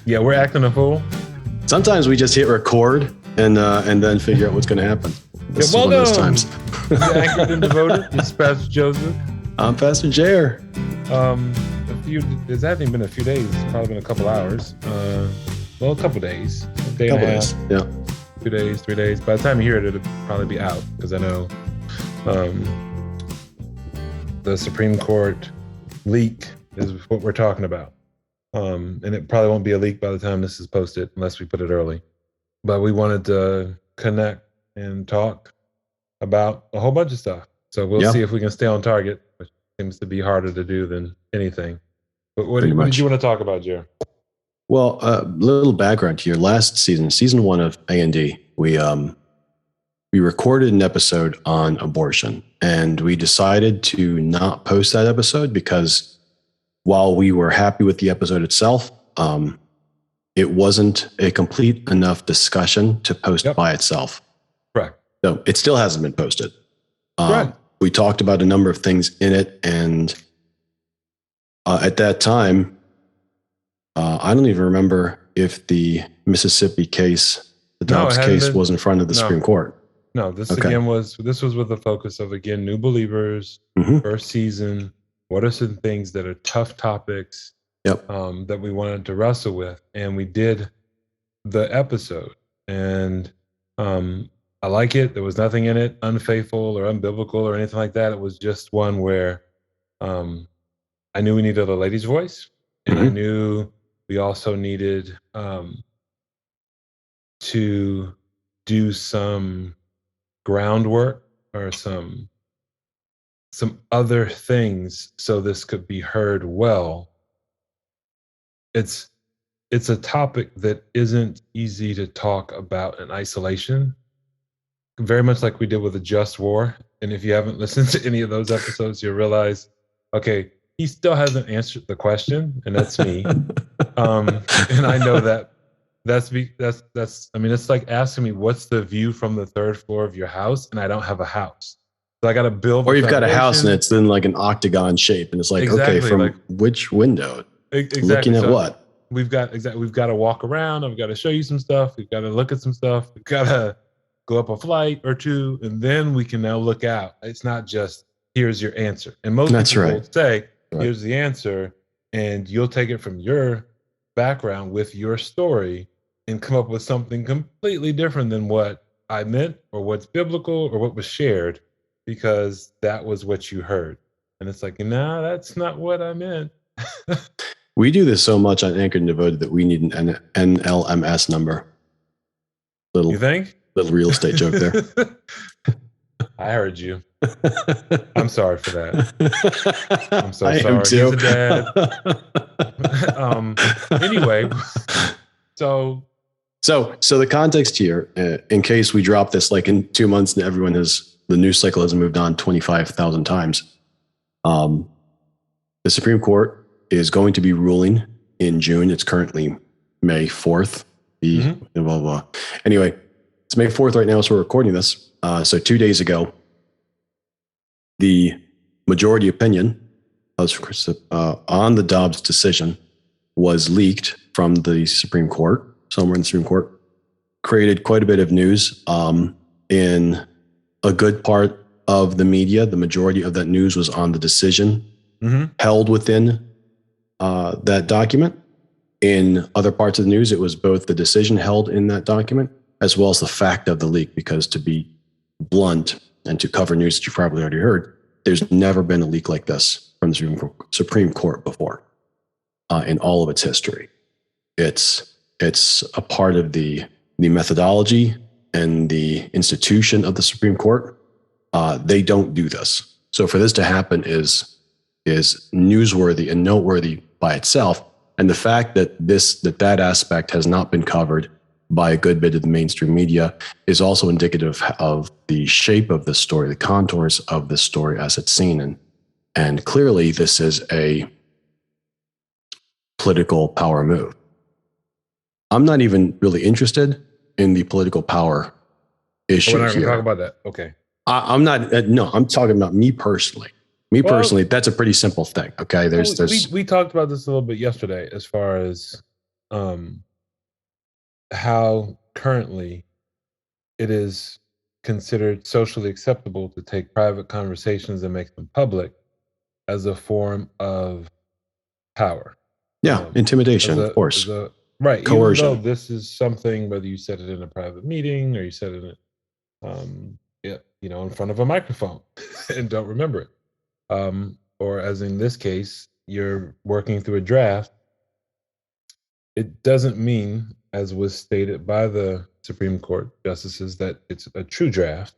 Yeah, we're acting a fool. Sometimes we just hit record and then figure out what's going to happen. This is one of those times. Anchored and Devoted. This is Pastor Joseph. I'm Pastor Jair. It hasn't been a few days. It's probably been a couple hours. A couple days. A day and a half. Yeah. 2 days, 3 days. By the time you hear it, it'll probably be out because I know the Supreme Court leak is what we're talking about. And it probably won't be a leak by the time this is posted unless we put it early. But we wanted to connect and talk about a whole bunch of stuff. So we'll see if we can stay on target, which seems to be harder to do than anything. But what did you want to talk about, Jer? Well, a little background here. Last season 1 of A&D, we recorded an episode on abortion, and we decided to not post that episode because while we were happy with the episode itself, it wasn't a complete enough discussion to post by itself. Correct. So it still hasn't been posted. Correct. We talked about a number of things in it, and at that time, I don't even remember if the Mississippi case, the Dobbs case, was in front of the Supreme Court. No, this was with the focus of, again, new believers, first season. What are some things that are tough topics that we wanted to wrestle with? And we did the episode, and I like it. There was nothing in it unfaithful or unbiblical or anything like that. It was just one where I knew we needed a lady's voice, and I knew we also needed to do some groundwork or some other things so this could be heard well. It's a topic that isn't easy to talk about in isolation, very much like we did with the just war. And if you haven't listened to any of those episodes, you'll realize, okay, he still hasn't answered the question, and that's me. And I know that that's it's like asking me what's the view from the third floor of your house, and I don't have a house. So I got to build. Or you've got a house and it's in like an octagon shape, and it's like, okay, from which window? Exactly. Looking at what? We've got to walk around. I've got to show you some stuff. We've got to look at some stuff. We've got to go up a flight or two, and then we can now look out. It's not just here's your answer. And most people will say, here's the answer, and you'll take it from your background with your story and come up with something completely different than what I meant or what's biblical or what was shared, because that was what you heard. And it's like, no, that's not what I meant. We do this so much on Anchored and Devoted that we need an NLMS number. You think? Little real estate joke there. I heard you. I'm sorry for that. I'm so sorry. Am too. He's a dad. Anyway, so the context here, in case we drop this like in 2 months and the news cycle has moved on 25,000 times. The Supreme Court is going to be ruling in June. It's currently May 4th. Blah, blah, blah. Anyway, it's May 4th right now, so we're recording this. So 2 days ago, the majority opinion on the Dobbs decision was leaked from the Supreme Court, somewhere in the Supreme Court, created quite a bit of news in a good part of the media. The majority of that news was on the decision held within that document. In other parts of the news, it was both the decision held in that document as well as the fact of the leak, because to be blunt and to cover news that you've probably already heard, there's never been a leak like this from the Supreme Court before in all of its history. It's a part of the methodology and the institution of the Supreme Court. They don't do this. So for this to happen is newsworthy and noteworthy by itself. And the fact that that aspect has not been covered by a good bit of the mainstream media is also indicative of the shape of the story, the contours of the story as it's seen. And clearly this is a political power move. I'm not even really interested in the political power issue. We're not going to here. talk about that. Okay. I'm not. No, I'm talking about me personally. Me Well, personally, that's a pretty simple thing. Okay, well, we there's we talked about this a little bit yesterday, as far as um, how currently it is considered socially acceptable to take private conversations and make them public as a form of power. yeah, Um, intimidation, as of as course, a right, even though coercion. this is something, whether you said it in a private meeting or you said it, yeah, in front of a microphone and don't remember it, or as in this case, you're working through a draft. It doesn't mean, as was stated by the Supreme Court justices, that it's a true draft.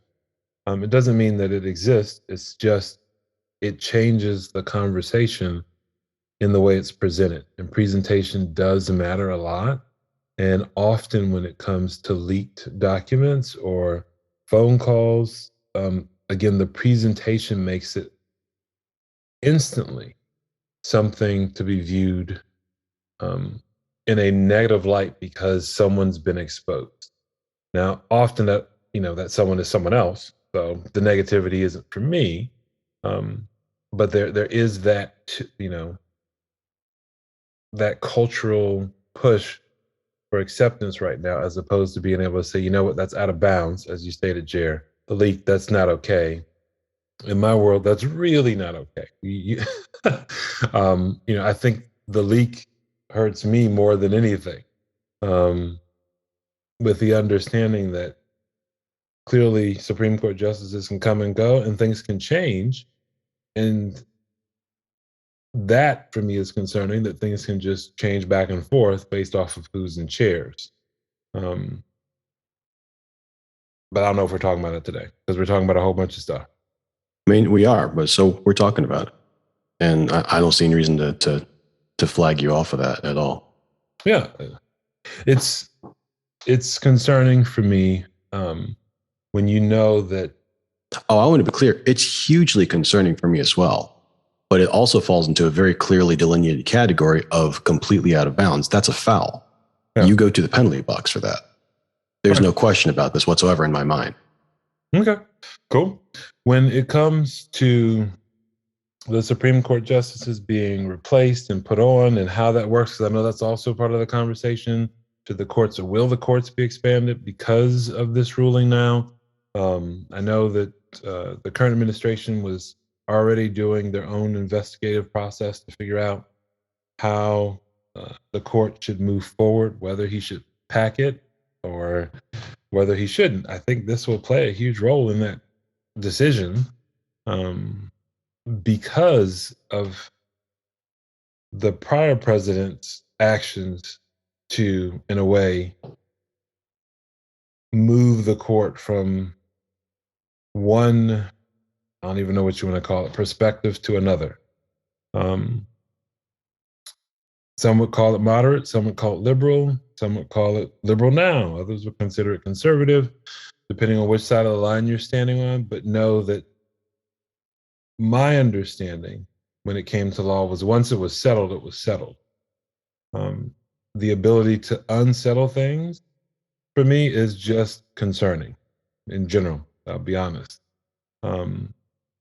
It doesn't mean that it exists. It's just it changes the conversation in the way it's presented. And presentation does matter a lot. And often when it comes to leaked documents or phone calls, again, the presentation makes it instantly something to be viewed um, in a negative light because someone's been exposed. Now, often that someone is someone else, so the negativity isn't for me, um, but there is that cultural push for acceptance right now, as opposed to being able to say, you know what, that's out of bounds, as you stated, Jer. The leak, that's not okay. In my world, that's really not okay. I think the leak hurts me more than anything. Um, with the understanding that clearly Supreme Court justices can come and go and things can change. And that for me is concerning, that things can just change back and forth based off of who's in chairs. Um, but I don't know if we're talking about it today because we're talking about a whole bunch of stuff. I mean, we are, but so we're talking about it, and I don't see any reason to flag you off of that at all. Yeah, it's it's concerning for me, when you know that. Oh, I want to be clear. It's hugely concerning for me as well, but it also falls into a very clearly delineated category of completely out of bounds. That's a foul. Yeah, You go to the penalty box for that. There's right. no question about this whatsoever in my mind. Okay, cool. When it comes to the Supreme Court justices being replaced and put on, and how that works, because I know that's also part of the conversation. To the courts, or will the courts be expanded because of this ruling now? I know that the current administration was already doing their own investigative process to figure out how the court should move forward, whether he should pack it or whether he shouldn't. I think this will play a huge role in that decision, um, because of the prior president's actions to, in a way, move the court from one, I don't even know what you want to call it, perspective to another. Um, some would call it moderate, some would call it liberal, some would call it liberal now, others would consider it conservative, depending on which side of the line you're standing on. But know that my understanding when it came to law was, once it was settled, it was settled. Um, the ability to unsettle things for me is just concerning in general. I'll be honest. Um,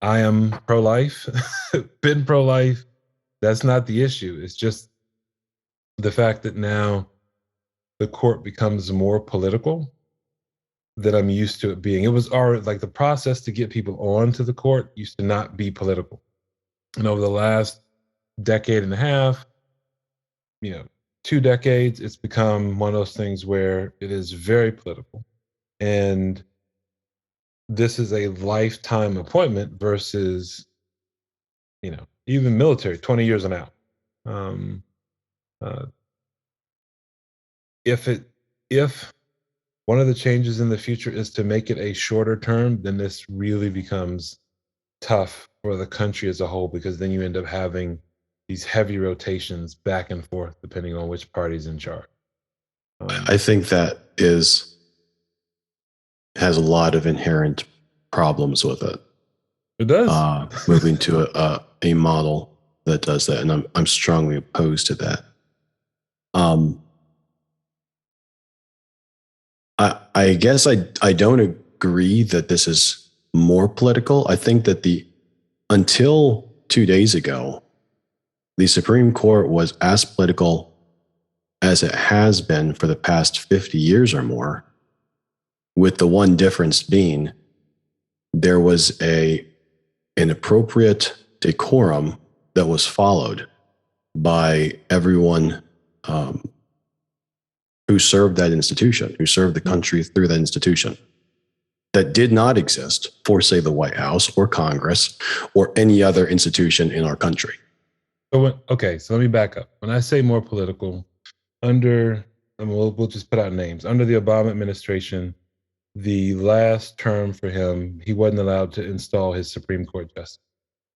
I am pro life, been pro life. That's not the issue. It's just the fact that now the court becomes more political than I'm used to it being. It was already like the process to get people on to the court used to not be political. And over the last decade and a half, you know, 2 decades, it's become one of those things where it is very political. And this is a lifetime appointment versus, even military, 20 years and out. Um, uh, if it, if one of the changes in the future is to make it a shorter term, then this really becomes tough for the country as a whole, because then you end up having these heavy rotations back and forth depending on which party's in charge. I think that is has a lot of inherent problems with it. It does. Moving to a model that does that, and I'm strongly opposed to that. Um, I guess I don't agree that this is more political. I think that until 2 days ago, the Supreme Court was as political as it has been for the past 50 years or more, with the one difference being there was an appropriate decorum that was followed by everyone who served that institution, who served the country through that institution, that did not exist for, say, the White House or Congress or any other institution in our country. Okay, so let me back up. When I say more political, under, and we'll just put out names. Under the Obama administration, the last term for him, he wasn't allowed to install his Supreme Court justice,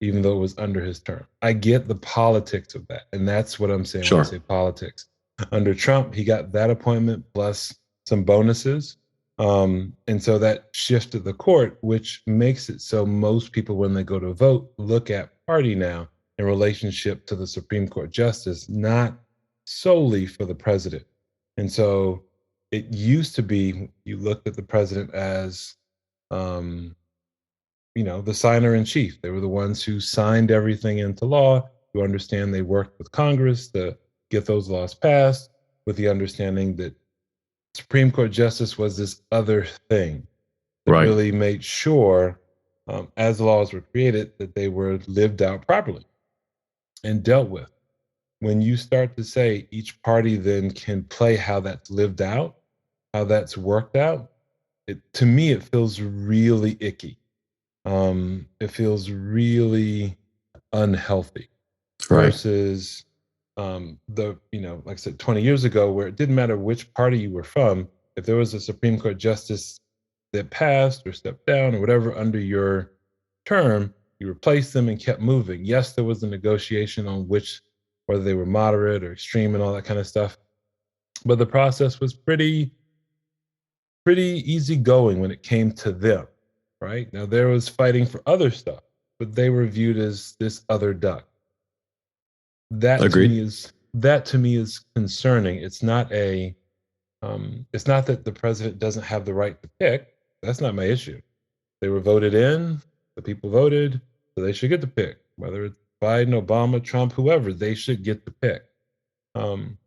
even though it was under his term. I get the politics of that, and that's what I'm saying when I Sure. say politics. Under Trump, he got that appointment plus some bonuses. And so that shifted the court, which makes it so most people, when they go to vote, look at party now in relationship to the Supreme Court justice, not solely for the president. And so it used to be you looked at the president as, um, the signer in chief. They were the ones who signed everything into law. You understand they worked with Congress to get those laws passed, with the understanding that Supreme Court justice was this other thing that Right. really made sure, as laws were created, that they were lived out properly and dealt with. When you start to say each party then can play how that's lived out, how that's worked out, to me, it feels really icky. It feels really unhealthy Right. versus like I said, 20 years ago, where it didn't matter which party you were from, if there was a Supreme Court justice that passed or stepped down or whatever under your term, you replaced them and kept moving. Yes, there was a negotiation on whether they were moderate or extreme and all that kind of stuff, but the process was pretty easygoing when it came to them. Right now, there was fighting for other stuff, but they were viewed as this other duck. that to Agreed. me is that to me is concerning. It's not that the president doesn't have the right to pick. That's not my issue. They were voted in, the people voted, so they should get to pick. Whether it's Biden, Obama, Trump, whoever, they should get to pick. Um,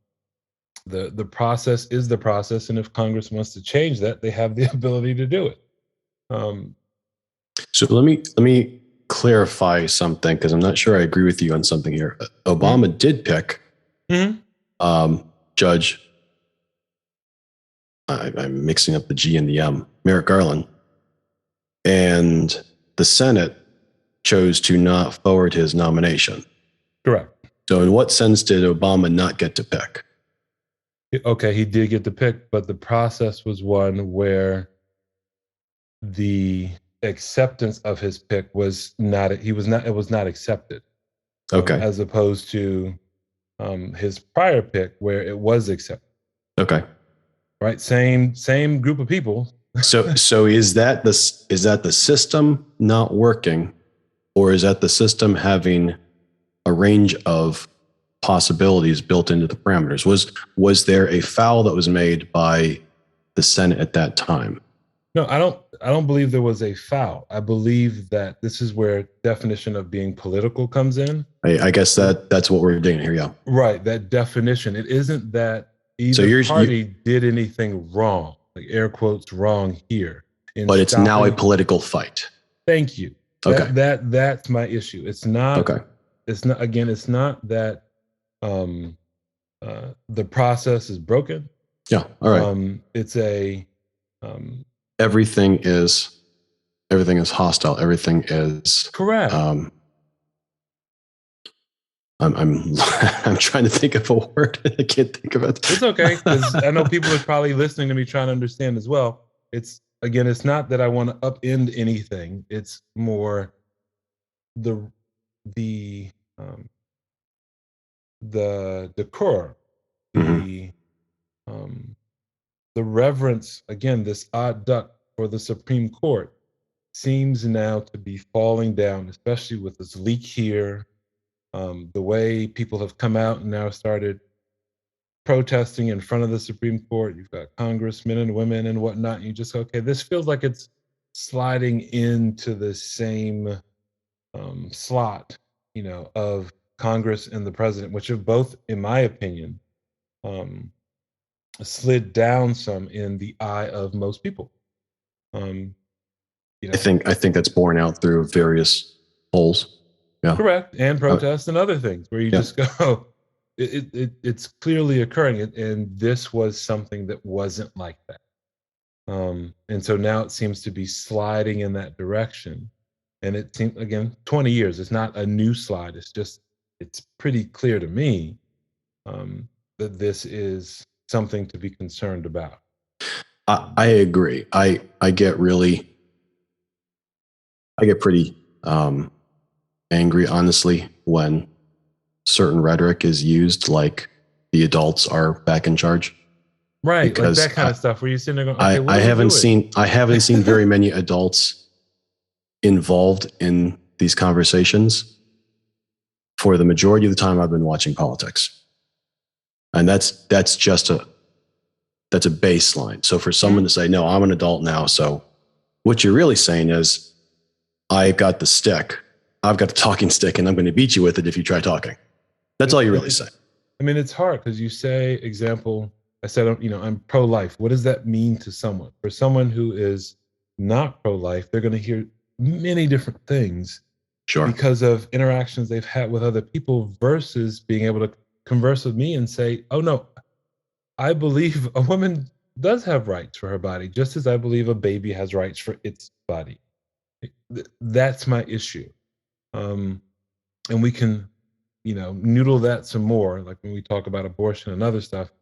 the process is the process, and if Congress wants to change that, they have the ability to do it. Um, So let me clarify something because I'm not sure I agree with you on something here. Obama did pick mhm. Judge. I'm mixing up the G and the M. Merrick Garland, and the Senate chose to not forward his nomination. Correct. So, in what sense did Obama not get to pick? Okay, he did get the pick, but the process was one where the acceptance of his pick was not it was not accepted, Okay. as opposed to his prior pick where it was accepted. Okay. Right, same group of people. So is that the system not working, or is that the system having a range of possibilities built into the parameters? Was there a foul that was made by the Senate at that time? No, I don't believe there was a foul. I believe that this is where definition of being political comes in. I guess that's what we're doing here. Yeah. Right, that definition. It isn't that So either party did anything wrong, like air quotes wrong here in but it's now a stopping. political fight. Thank you. Okay. That's my issue. It's not. Okay. It's not. Again, it's not that the process is broken. Yeah. All right. It's a Everything is hostile. Everything is correct. I'm I'm trying to think of a word. I can't think of it. It's okay because I know people are probably listening to me trying to understand as well. It's not that I want to upend anything. It's more the the the decor, Mm-hmm. um, the reverence. Again, this odd duck for the Supreme Court seems now to be falling down, especially with this leak here. The way people have come out and now started protesting in front of the Supreme Court. You've got congressmen and women and whatnot. You just, okay, this feels like it's sliding into the same slot, of Congress and the president, which have both, in my opinion, um, slid down some in the eye of most people. Um, you I know, think I think that's borne out through various polls. Yeah. Correct, and Uh, protests and other things where you yeah. just go, it's clearly occurring, and this was something that wasn't like that. And so now it seems to be sliding in that direction. And it seems, again, 20 years, it's not a new slide. It's pretty clear to me, that this is something to be concerned about. I agree. I get pretty angry, honestly, when certain rhetoric is used, like the adults are back in charge. Right. Like that Because kind of stuff where you're sitting there going, okay, what are we doing? I haven't seen very many adults involved in these conversations for the majority of the time I've been watching politics. And that's a baseline. So for someone Mhm. to say, no, I'm an adult now, so what you're really saying is, I've got the stick, I've got the talking stick, and I'm going to beat you with it if you try talking. That's all you really say. I mean, it's hard because you say, example, I said, I'm pro life. What does that mean to someone? For someone who is not pro life, they're going to hear many different things Sure. because of interactions they've had with other people versus being able to converse with me and say, oh, no, I believe a woman does have rights for her body, just as I believe a baby has rights for its body. That's my issue. Um, and we can, noodle that some more, like when we talk about abortion and other stuff.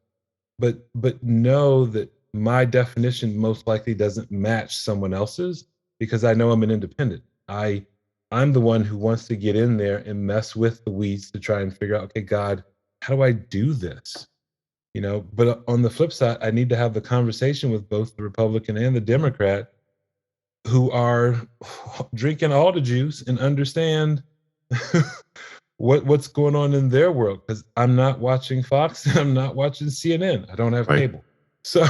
But know that my definition most likely doesn't match someone else's because I know I'm an independent. I'm the one who wants to get in there and mess with the weeds to try and figure out, okay, God, how do I do this? But on the flip side, I need to have the conversation with both the Republican and the Democrat who are drinking all the juice and understand what's going on in their world, because I'm not watching Fox and I'm not watching CNN. I don't have Right. cable. So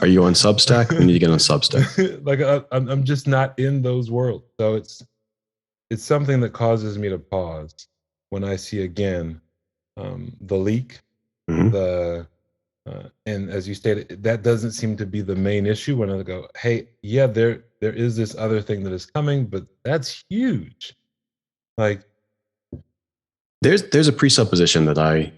Are you on Substack? We need to get on Substack. like I'm just not in those worlds. So it's something that causes me to pause when I see again, the leak, Mhm. the and as you stated, that doesn't seem to be the main issue. When I go, hey, yeah, there is this other thing that is coming, but that's huge. Like, There's a presupposition that I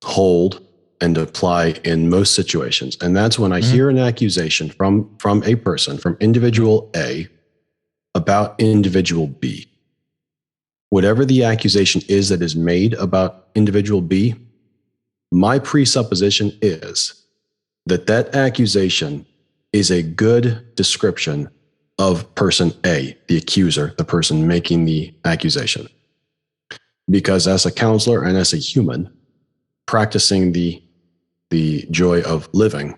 hold and apply in most situations, and that's when I mhm, hear an accusation from a person, from mhm, individual A, about individual B. Whatever the accusation is that is made about individual B, my presupposition is that that accusation is a good description of person A, the accuser, the person making the accusation. Because as a counselor and as a human practicing the joy of living,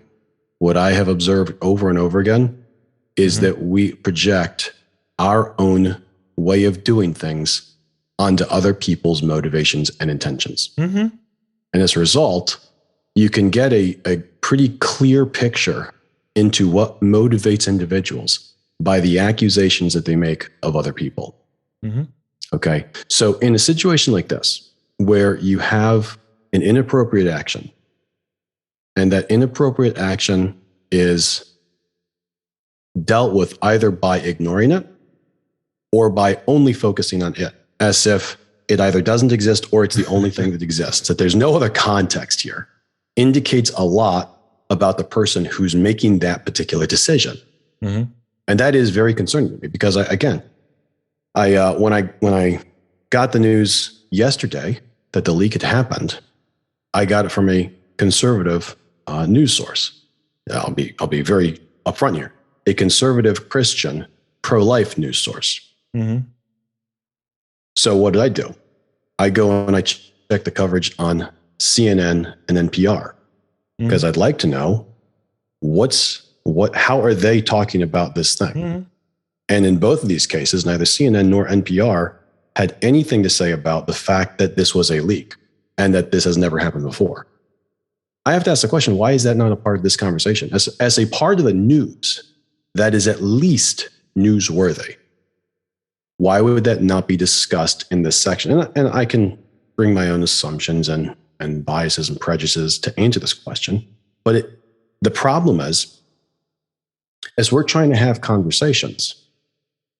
what I have observed over and over again is mhm, that we project our own way of doing things onto other people's motivations and intentions. mhm, And as a result, you can get a pretty clear picture into what motivates individuals by the accusations that they make of other people. mhm, Okay. So, in a situation like this, where you have an inappropriate action, and that inappropriate action is dealt with either by ignoring it or by only focusing on it, as if it either doesn't exist or it's the only thing that exists, that there's no other context here, indicates a lot about the person who's making that particular decision. mhm, And that is very concerning to me because, when I got the news yesterday that the leak had happened, I got it from a conservative news source. I'll be very upfront here. A conservative Christian pro-life news source. mhm, So what did I do? I go and I check the coverage on CNN and NPR because mhm, I'd like to know how are they talking about this thing? mhm, And in both of these cases, neither CNN nor NPR had anything to say about the fact that this was a leak and that this has never happened before. I have to ask the question, why is that not a part of this conversation? As a part of the news that is at least newsworthy, Why would that not be discussed in this section? And I can bring my own assumptions and biases and prejudices to answer this question. But the problem is, as we're trying to have conversations,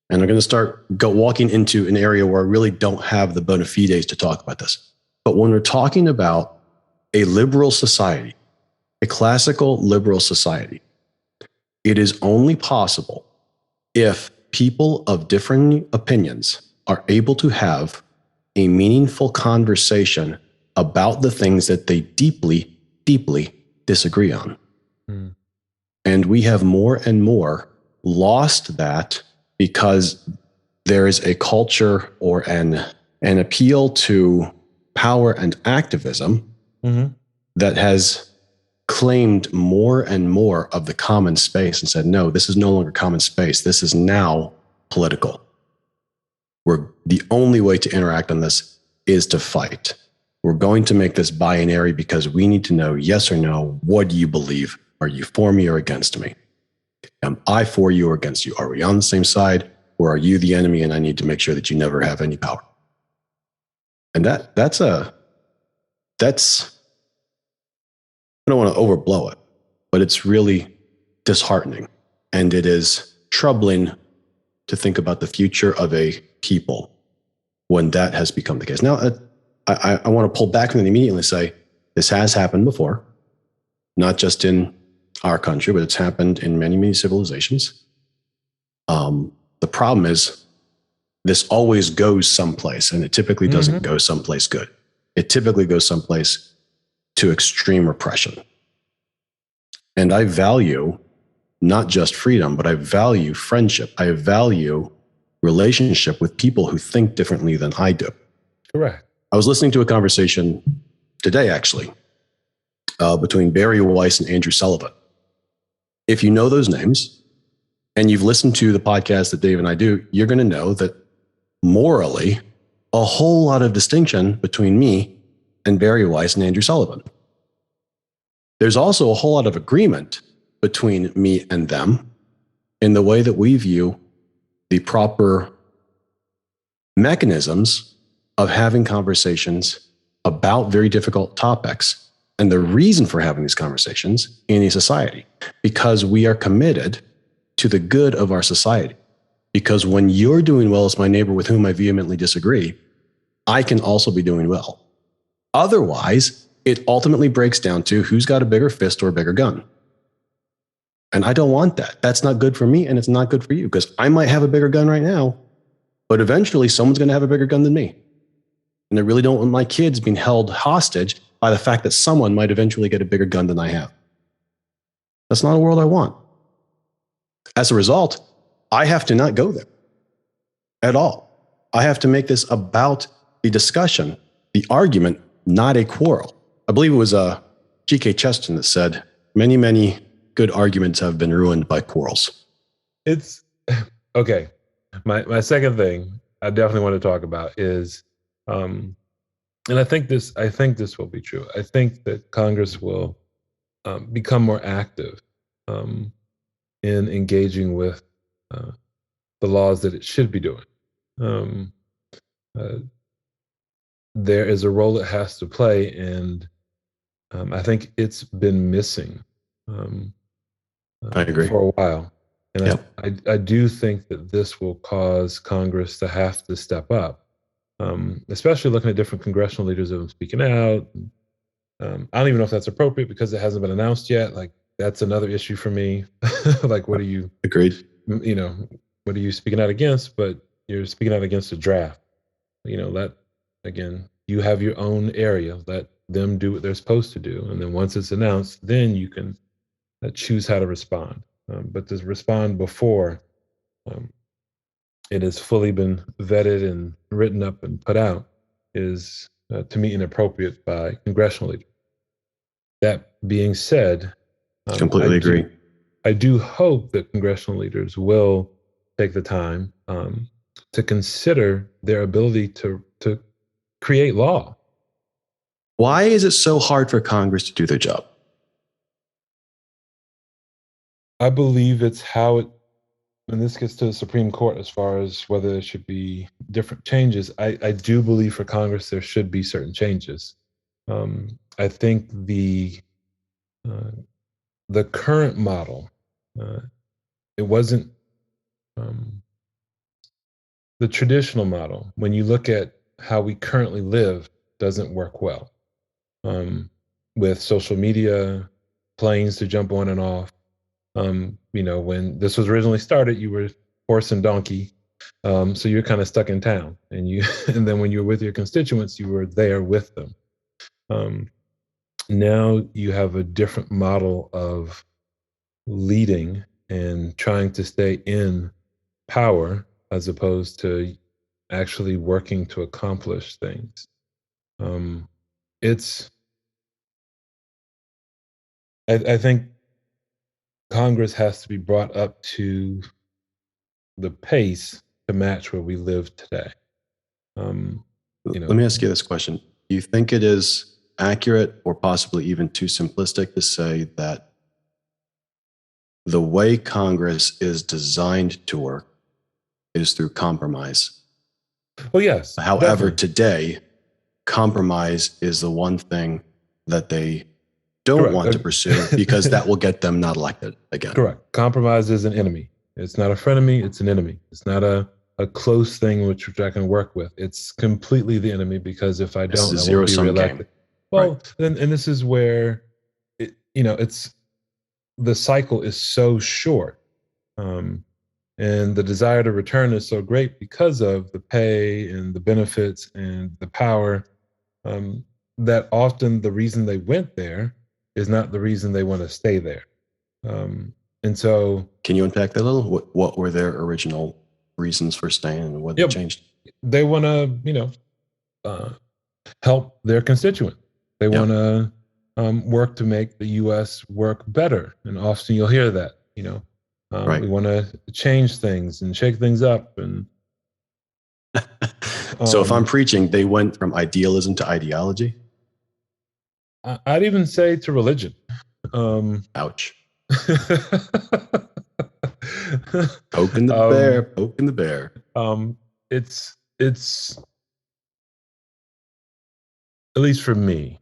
and I'm going to start walking into an area where I really don't have the bona fides to talk about this. But when we're talking about a liberal society, a classical liberal society, it is only possible if people of different opinions are able to have a meaningful conversation about the things that they deeply, deeply disagree on. Mm. And we have more and more lost that because there is a culture or an appeal to power and activism that has claimed more and more of the common space and said, no, this is no longer common space. This is now political. The only way to interact on this is to fight. We're going to make this binary because we need to know yes or no. What do you believe? Are you for me or against me? Am I for you or against you? Are we on the same side, or are you the enemy and I need to make sure that you never have any power? And that's I don't want to overblow it, but it's really disheartening. And it is troubling to think about the future of a people when that has become the case. Now, I want to pull back from it immediately and say, this has happened before, not just in our country, but it's happened in many, many civilizations. The problem is this always goes someplace, and it typically doesn't go someplace good. It typically goes someplace to extreme repression. And I value not just freedom, but I value friendship. I value relationship with people who think differently than I do. Correct. I was listening to a conversation today, actually, between Barry Weiss and Andrew Sullivan. If you know those names and you've listened to the podcast that Dave and I do, you're going to know that morally, a whole lot of distinction between me and Barry Weiss and Andrew Sullivan. There's also a whole lot of agreement between me and them in the way that we view the proper mechanisms of having conversations about very difficult topics and the reason for having these conversations in a society, because we are committed to the good of our society. Because when you're doing well as my neighbor with whom I vehemently disagree, I can also be doing well. Otherwise, it ultimately breaks down to who's got a bigger fist or a bigger gun. And I don't want that. That's not good for me, and it's not good for you, because I might have a bigger gun right now, but eventually someone's going to have a bigger gun than me. And I really don't want my kids being held hostage by the fact that someone might eventually get a bigger gun than I have. That's not a world I want. As a result, I have to not go there at all. I have to make this about the discussion, the argument, not a quarrel. I believe it was G.K. Chesterton that said, many, many good arguments have been ruined by quarrels. It's okay. My second thing I definitely want to talk about is, and I think this will be true. I think that Congress will become more active in engaging with the laws that it should be doing. There is a role it has to play, and I think it's been missing I agree. for a while. And yep. I do think that this will cause Congress to have to step up, especially looking at different congressional leaders of them speaking out. I don't even know if that's appropriate because it hasn't been announced yet. Like, that's another issue for me. Like, what are you? Agreed. You know, what are you speaking out against? But you're speaking out against a draft. Again, you have your own area. Let them do what they're supposed to do. And then once it's announced, then you can choose how to respond. But to respond before it has fully been vetted and written up and put out is, to me, inappropriate by congressional leaders. That being said, completely agree. I do hope that congressional leaders will take the time to consider their ability to create law. Why is it so hard for Congress to do their job? I believe it's how and this gets to the Supreme Court as far as whether there should be different changes. I do believe for Congress there should be certain changes. I think uh, the current model, uh, it wasn't um, the traditional model. When you look at how we currently live, doesn't work well um, with social media, planes to jump on and off. When this was originally started, you were horse and donkey. So you're kind of stuck in town, and and then when you were with your constituents, you were there with them. Um, Now you have a different model of leading and trying to stay in power as opposed to actually working to accomplish things. Um, it's, I think Congress has to be brought up to the pace to match where we live today. Um, you Let know, me ask you this question. Do you think it is accurate or possibly even too simplistic to say that the way Congress is designed to work is through compromise? oh yes, However, definitely today, compromise is the one thing that they don't correct. want to pursue because that will get them not elected again. Correct. Compromise is an enemy. It's not a frenemy, it's an enemy. It's not a close thing which I can work with. It's completely the enemy because if I It's don't, a I won't zero be sum game, reelected. right? Well, then, and this is where it's the cycle is so short. Um, and the desire to return is so great because of the pay and the benefits and the power um, that often the reason they went there is not the reason they want to stay there. Um, and so, Can you unpack that a little? What were their original reasons for staying and what they yep, changed? they want to, uh, help their constituent. They Yeah, want to work to make the U.S. work better. And often you'll hear that, right. we want to change things and shake things up. And So if I'm um, preaching, they went from idealism to ideology. I'd even say to religion. Um, Ouch. um, Poking the bear, poking the bear. it's at least for me,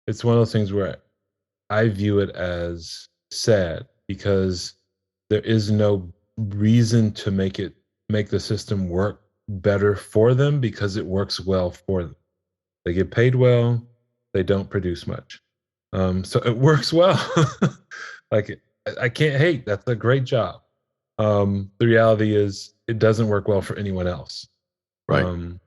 it's one of those things where I view it as sad because there is no reason to make the system work better for them because it works well for them. They get paid well, they don't produce much. So it works well. like I can't hate. That's a great job. The reality is it doesn't work well for anyone else. Right. Um,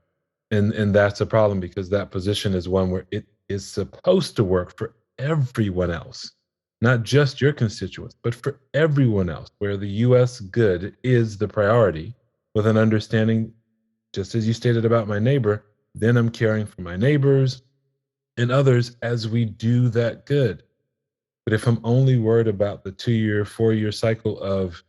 and that's a problem because that position is one where it is supposed to work for everyone else, not just your constituents, but for everyone else, where the US good is the priority with an understanding, just as you stated about my neighbor, then I'm caring for my neighbors and others as we do that good. But if I'm only worried about the 2 year, 4 year cycle of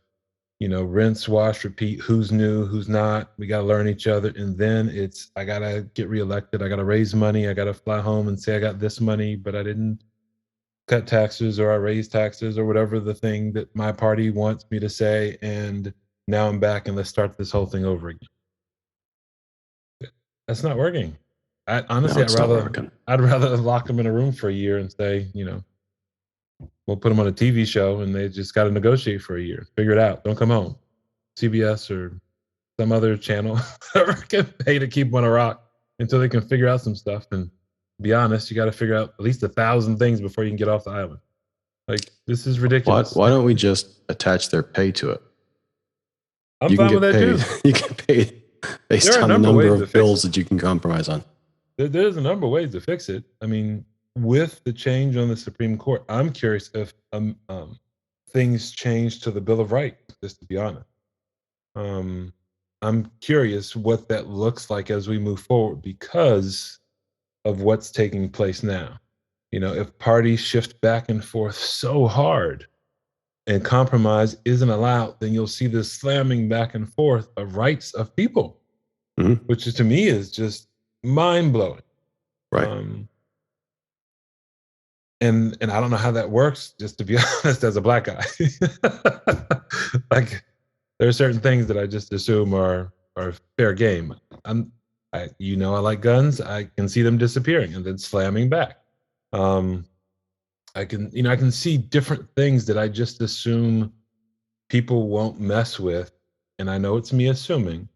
rinse, wash, repeat, who's new, who's not. We got to learn each other. And then it's, I got to get reelected. I got to raise money. I got to fly home and say I got this money, but I didn't cut taxes or I raised taxes or whatever the thing that my party wants me to say. And now I'm back and let's start this whole thing over again. That's not working. I No, honestly, it's not working. I'd rather lock them in a room for a year and say, we'll put them on a TV show and they just got to negotiate for a year, figure it out. Don't come home. CBS or some other channel can pay to keep them on a rock until they can figure out some stuff. And be honest, you got to figure out at least 1,000 things before you can get off the island. Like this is ridiculous. Why don't we just attach their pay to it? I'm You can fine with get that paid. too. You get paid There based are a on the number of number ways to of fix it. bills that you can compromise on. There's a number of ways to fix it. I mean, with the change on the Supreme Court, I'm curious if things change to the Bill of Rights. Just to be honest, um, I'm curious what that looks like as we move forward because of what's taking place now. If parties shift back and forth so hard and compromise isn't allowed, then you'll see this slamming back and forth of rights of people, Mm-hmm. which is, to me is just mind blowing. Right. Um, and I don't know how that works. Just to be honest, as a black guy, like There are certain things that I just assume are fair game. I like guns. I can see them disappearing and then slamming back. Um, I can see different things that I just assume people won't mess with, and I know it's me assuming.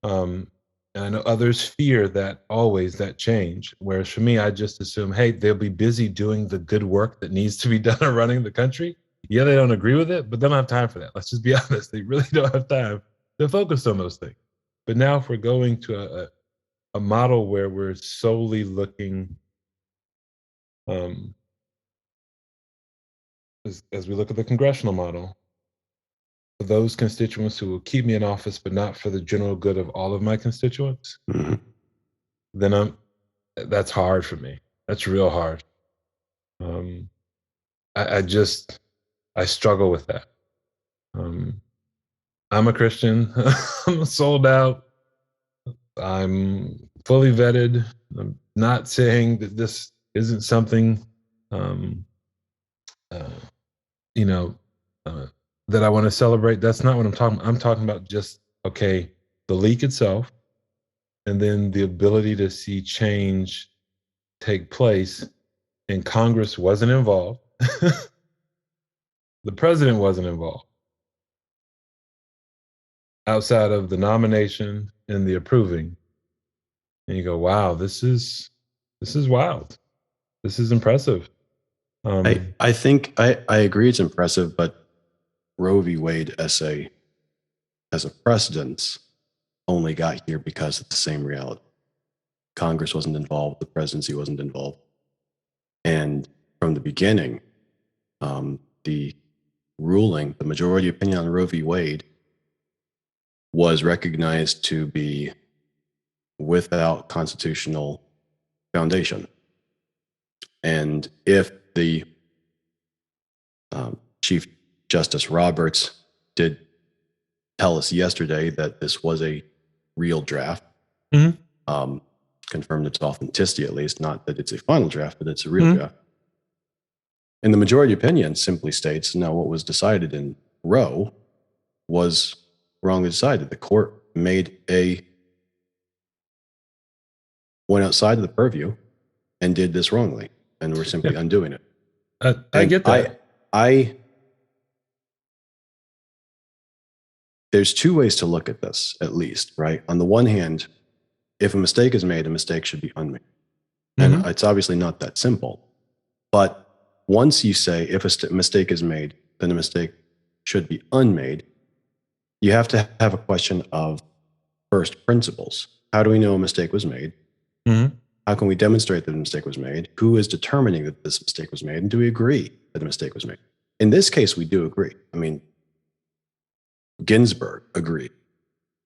Um, and I know others fear that change. Whereas for me, I just assume, hey, they'll be busy doing the good work that needs to be done or running the country. Yeah, they don't agree with it, but they don't have time for that. Let's just be honest. They really don't have time to focus on those things. But now if we're going to a model where we're solely looking, um, as we look at the congressional model, for those constituents who will keep me in office, but not for the general good of all of my constituents, Mhm. then that's hard for me. That's real hard. Um, I just I struggle with that. Um, I'm a Christian. I'm sold out. I'm fully vetted. I'm not saying that this isn't something, um, uh, you know, uh, that I want to celebrate. That's not what I'm talking about. I'm talking about just okay, the leak itself, and then the ability to see change take place. And Congress wasn't involved. The president wasn't involved outside of the nomination and the approving. And you go, wow, this is wild. This is impressive. Um, I think I agree it's impressive, but Roe v. Wade as a precedence only got here because of the same reality. Congress wasn't involved, the presidency wasn't involved. And from the beginning, the ruling, the majority opinion on Roe v. Wade was recognized to be without constitutional foundation. And if the Chief Justice Roberts did tell us yesterday that this was a real draft, mhm, um, confirmed its authenticity at least, not that it's a final draft, but it's a real mhm. draft. And the majority opinion simply states, now what was decided in Roe was wrongly decided. The court went outside of the purview and did this wrongly, and we're Yeah, simply undoing it. I And get that. I, there's two ways to look at this, at least, right? On the one hand, if a mistake is made, a mistake should be unmade. And Hmm. it's obviously not that simple. But once you say if a mistake is made, then a mistake should be unmade, you have to have a question of first principles. How do we know a mistake was made? Hmm. How can we demonstrate that a mistake was made? Who is determining that this mistake was made? And do we agree that a mistake was made? In this case, we do agree. I mean, Ginsburg agreed.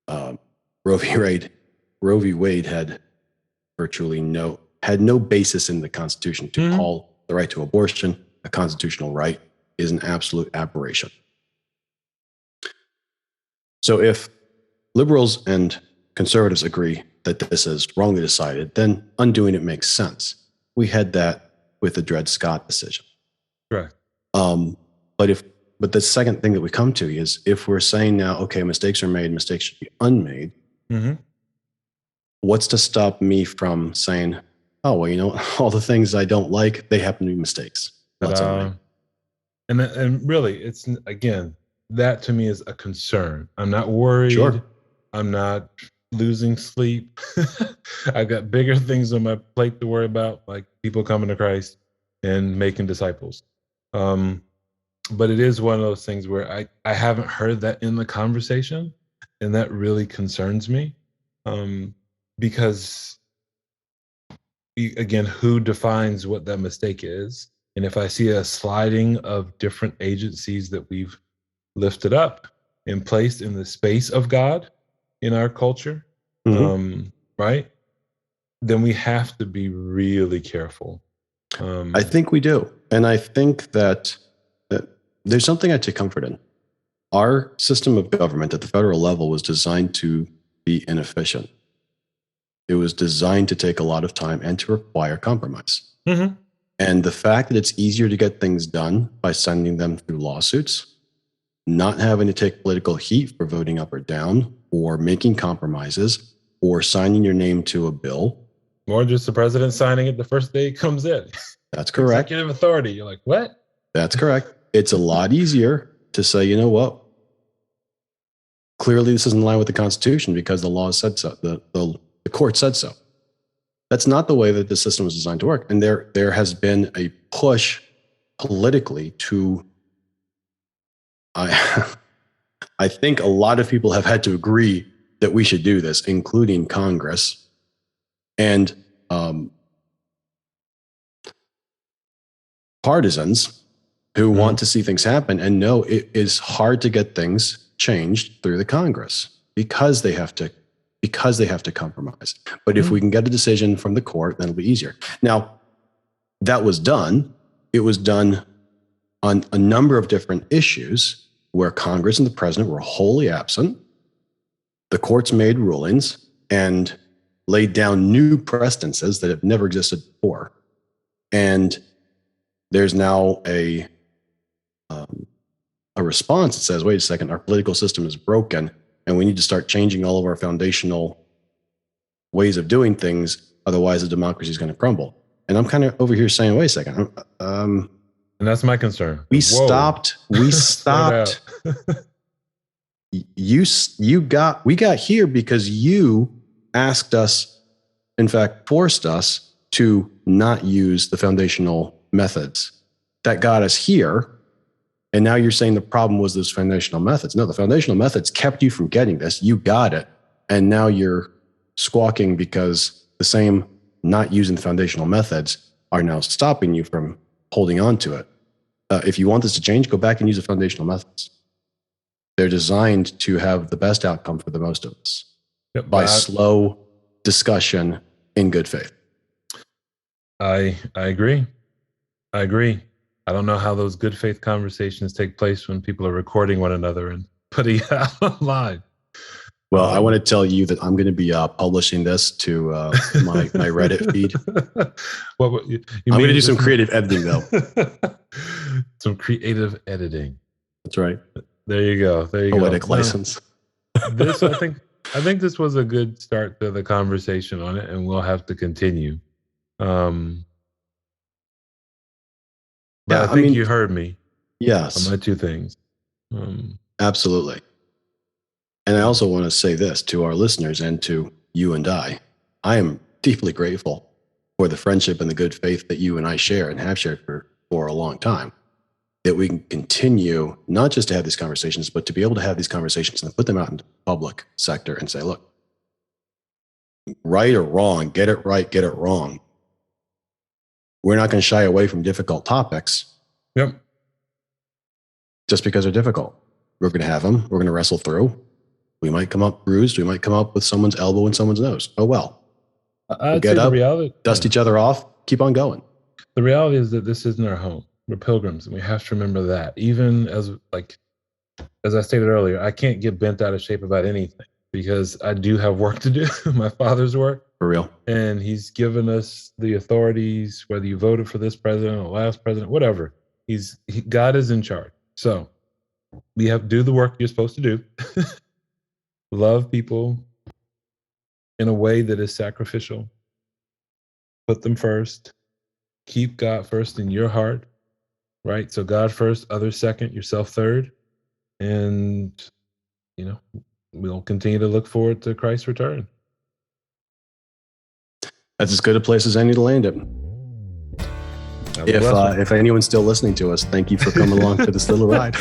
Um, Roe v. Wade, Roe v. Wade had no basis in the Constitution to Hmm. call the right to abortion a constitutional right is an absolute aberration. So if liberals and conservatives agree that this is wrongly decided, then undoing it makes sense. We had that with the Dred Scott decision. Correct. Um, but if but the second thing that we come to is if we're saying now, okay, mistakes are made, mistakes should be unmade. Hmm. What's to stop me from saying, oh well, all the things I don't like, they happen to be mistakes. Let's unmake. Ta-da. And really, it's again that to me is a concern. I'm not worried. Sure. I'm not losing sleep. I've got bigger things on my plate to worry about, like people coming to Christ and making disciples. Um, but it is one of those things where I haven't heard that in the conversation, and that really concerns me, um, because again, who defines what that mistake is? And if I see a sliding of different agencies that we've lifted up and placed in the space of God in our culture, Mhm. um, right? Then we have to be really careful. I Um, think we do. And I think that there's something I take comfort in. Our system of government at the federal level was designed to be inefficient. It was designed to take a lot of time and to require compromise. And the fact that it's easier to get things done by sending them through lawsuits, not having to take political heat for voting up or down or making compromises or signing your name to a bill. Or just the president signing it the first day it comes in. That's correct. Executive authority. You're like, what? That's correct. It's a lot easier to say, you know what? Clearly, this isn't in line with the Constitution because the law said so. The court said so. That's not the way that the system was designed to work. And there has been a push politically to, I think a lot of people have had to agree that we should do this, including Congress. And partisans who want to see things happen and know it is hard to get things changed through the Congress because they have to compromise. But if we can get a decision from the court, then it'll be easier. Now, that was done. It was done on a number of different issues where Congress and the president were wholly absent. The courts made rulings and laid down new precedences that have never existed before. And there's now a response that says, wait a second, our political system is broken and we need to start changing all of our foundational ways of doing things. Otherwise, the democracy is going to crumble. And I'm kind of over here saying, wait a second. And that's my concern. We stopped. We got here because you asked us, in fact, forced us to not use the foundational methods that got us here. And now you're saying the problem was those foundational methods. No, the foundational methods kept you from getting this. You got it. And now you're squawking because the same not using the foundational methods are now stopping you from holding on to it. If you want this to change, go back and use the foundational methods. They're designed to have the best outcome for the most of us by slow discussion in good faith. I agree. I don't know how those good faith conversations take place when people are recording one another and putting it out online. Well, I want to tell you that I'm going to be publishing this to my Reddit feed. I'm going to do some creative editing, though. Some creative editing. That's right. There you go. Poetic license. This, I think this was a good start to the conversation on it, and we'll have to continue. But I think you heard me. Yes. On my two things. Absolutely. And I also want to say this to our listeners and to you and I am deeply grateful for the friendship and the good faith that you and I share and have shared for a long time, that we can continue not just to have these conversations, but to be able to have these conversations and put them out into the public sector and say, look, right or wrong, get it right, get it wrong. We're not going to shy away from difficult topics. Yep. Just because they're difficult. We're going to have them. We're going to wrestle through. We might come up bruised. We might come up with someone's elbow in someone's nose. Oh, well. We'll get up, dust each other off, keep on going. The reality is that this isn't our home. We're pilgrims, and we have to remember that. Even as I stated earlier, I can't get bent out of shape about anything because I do have work to do, my father's work. For real. And he's given us the authorities, whether you voted for this president or last president, whatever. God is in charge. So we have to do the work you're supposed to do. Love people in a way that is sacrificial. Put them first. Keep God first in your heart, right? So God first, others second, yourself third. And, we'll continue to look forward to Christ's return. That's as good a place as any to land it. If anyone's still listening to us, thank you for coming along to this little ride.